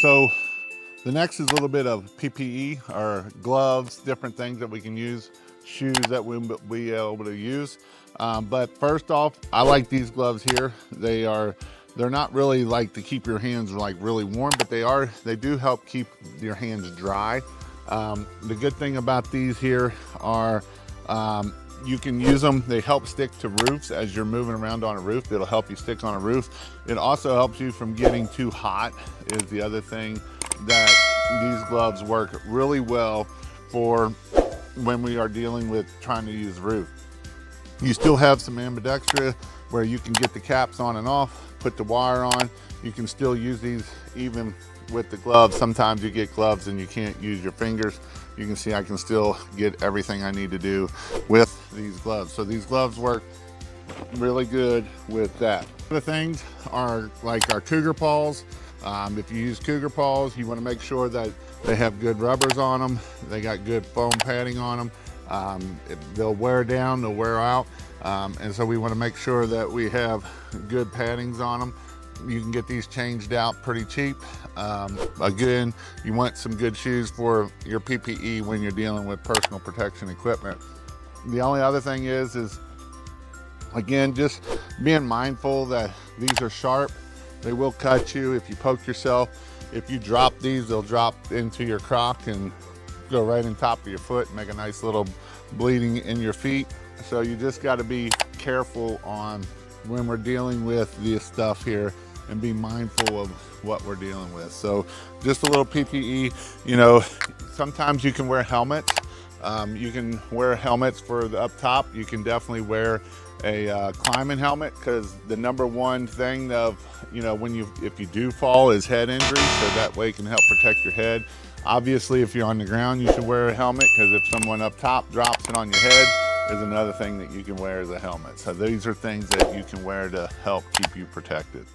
So the next is a little bit of PPE, or gloves, different things that we can use, shoes that we'll be able to use. But first off, I like these gloves here. They're not really like to keep your hands like really warm, but they do help keep your hands dry. The good thing about these here are you can use them. They help stick to roofs as you're moving around on a roof. It'll help you stick on a roof. It also helps you from getting too hot is the other thing, that these gloves work really well for when we are dealing with trying to use the roof. You still have some ambidextrous where you can get the caps on and off, put the wire on. You can still use these even with the gloves. Sometimes you get gloves and you can't use your fingers. You can see I can still get everything I need to do with these gloves. So these gloves work really good with that. Other things are like our cougar paws. If you use cougar paws, you want to make sure that they have good rubbers on them. They got good foam padding on them. They'll wear down, they'll wear out. And so we want to make sure that we have good paddings on them. You can get these changed out pretty cheap. Again, you want some good shoes for your PPE when you're dealing with personal protection equipment. The only other thing is again, just being mindful that these are sharp. They will cut you if you poke yourself. If you drop these, they'll drop into your croc and go right on top of your foot and make a nice little bleeding in your feet. So you just got to be careful on when we're dealing with this stuff here and be mindful of what we're dealing with. So just a little PPE, you know, sometimes you can wear helmets. You can wear helmets for the up top. You can definitely wear a climbing helmet, because the number one thing of, you know, if you do fall is head injury, so that way it can help protect your head. Obviously, if you're on the ground, you should wear a helmet, because if someone up top drops it on your head, is another thing that you can wear as a helmet. So these are things that you can wear to help keep you protected.